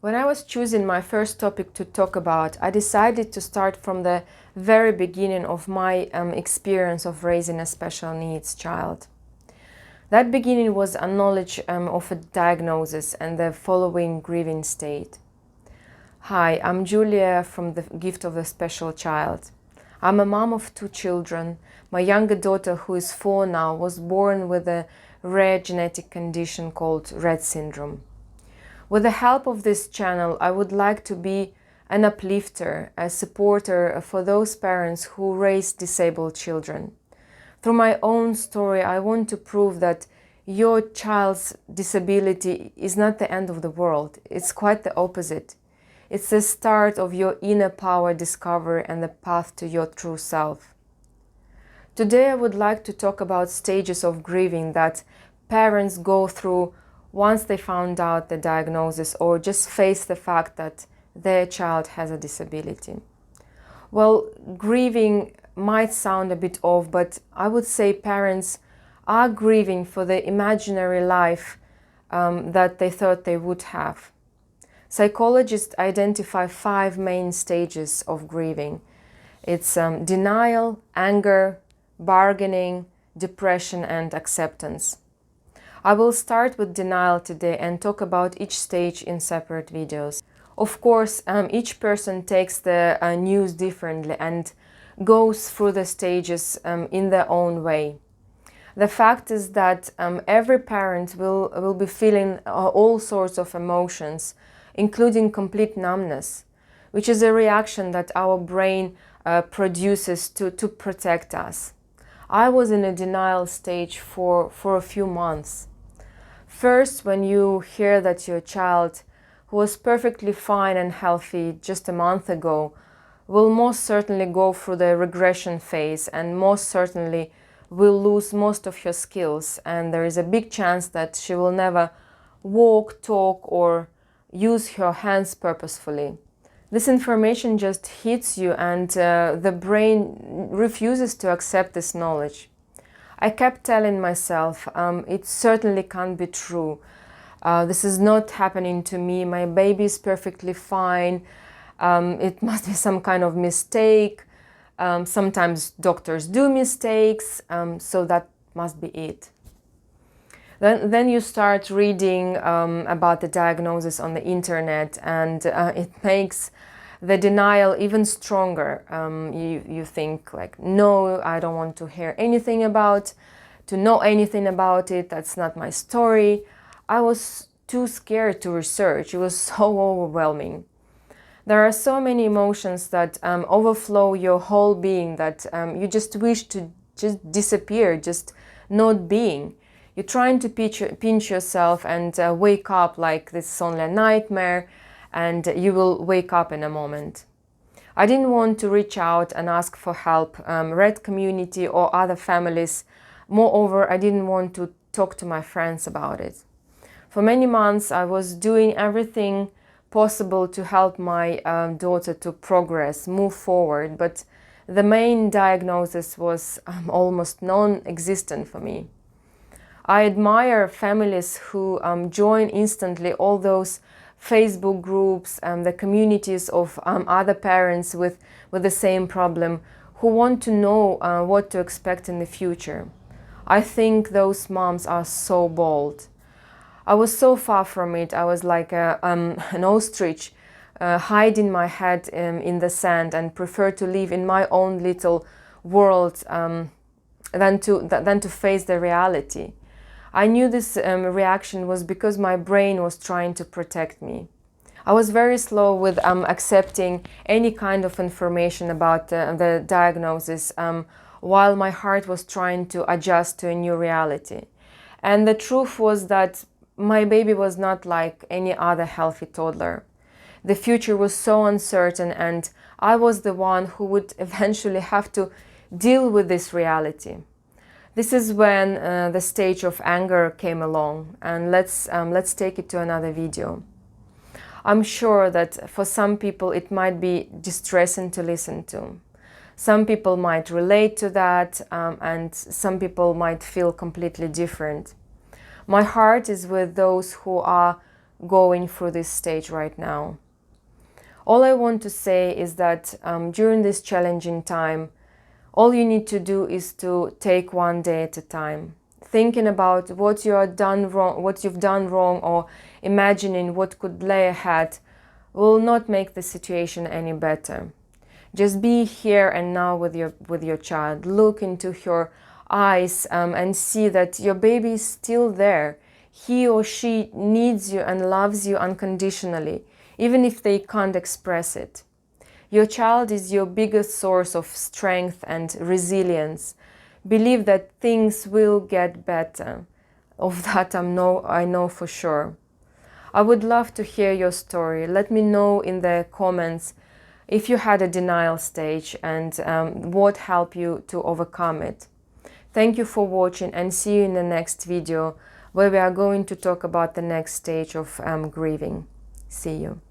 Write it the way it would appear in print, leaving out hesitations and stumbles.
When I was choosing my first topic to talk about, I decided to start from the very beginning of my experience of raising a special needs child. That beginning was a knowledge of a diagnosis and the following grieving state. Hi, I'm Julia from the Gift of the Special Child. I'm a mom of 2 children. My younger daughter, who is 4 now, was born with a rare genetic condition called Rett Syndrome. With the help of this channel, I would like to be an uplifter, a supporter for those parents who raise disabled children. Through my own story, I want to prove that your child's disability is not the end of the world. It's quite the opposite. It's the start of your inner power discovery and the path to your true self. Today, I would like to talk about stages of grieving that parents go through once they found out the diagnosis or just face the fact that their child has a disability. Well, grieving might sound a bit off, but I would say parents are grieving for the imaginary life that they thought they would have. Psychologists identify 5 main stages of grieving. It's denial, anger, bargaining, depression, and acceptance. I will start with denial today and talk about each stage in separate videos. Of course, each person takes the news differently and goes through the stages in their own way. The fact is that every parent will be feeling all sorts of emotions, including complete numbness, which is a reaction that our brain produces to protect us. I was in a denial stage for a few months. First, when you hear that your child, who was perfectly fine and healthy just a month ago, will most certainly go through the regression phase and most certainly will lose most of her skills, and there is a big chance that she will never walk, talk, or use her hands purposefully. This information just hits you and the brain refuses to accept this knowledge. I kept telling myself, it certainly can't be true. This is not happening to me. My baby is perfectly fine. It must be some kind of mistake. Sometimes doctors do mistakes, so that must be it. Then you start reading about the diagnosis on the internet, and it makes the denial even stronger. You think like, no, I don't want to hear anything to know anything about it. That's not my story. I was too scared to research. It was so overwhelming. There are so many emotions that overflow your whole being that you just wish to just disappear, just not being. You're trying to pinch yourself and wake up like this is only a nightmare, and you will wake up in a moment. I didn't want to reach out and ask for help, Rett community or other families. Moreover, I didn't want to talk to my friends about it. For many months, I was doing everything possible to help my daughter to progress, move forward, but the main diagnosis was almost non-existent for me. I admire families who join instantly all those Facebook groups, the communities of other parents with the same problem who want to know what to expect in the future. I think those moms are so bold. I was so far from it. I was like an ostrich hiding my head in the sand and prefer to live in my own little world than to face the reality. I knew this reaction was because my brain was trying to protect me. I was very slow with accepting any kind of information about the diagnosis while my heart was trying to adjust to a new reality. And the truth was that my baby was not like any other healthy toddler. The future was so uncertain, and I was the one who would eventually have to deal with this reality. This is when the stage of anger came along, and let's take it to another video. I'm sure that for some people it might be distressing to listen to. Some people might relate to that, and some people might feel completely different. My heart is with those who are going through this stage right now. All I want to say is that during this challenging time, all you need to do is to take one day at a time. Thinking about what you've done wrong, or imagining what could lay ahead will not make the situation any better. Just be here and now with your child. Look into her eyes and see that your baby is still there. He or she needs you and loves you unconditionally, even if they can't express it. Your child is your biggest source of strength and resilience. Believe that things will get better. Of that I know for sure. I would love to hear your story. Let me know in the comments if you had a denial stage and what helped you to overcome it. Thank you for watching, and see you in the next video where we are going to talk about the next stage of grieving. See you.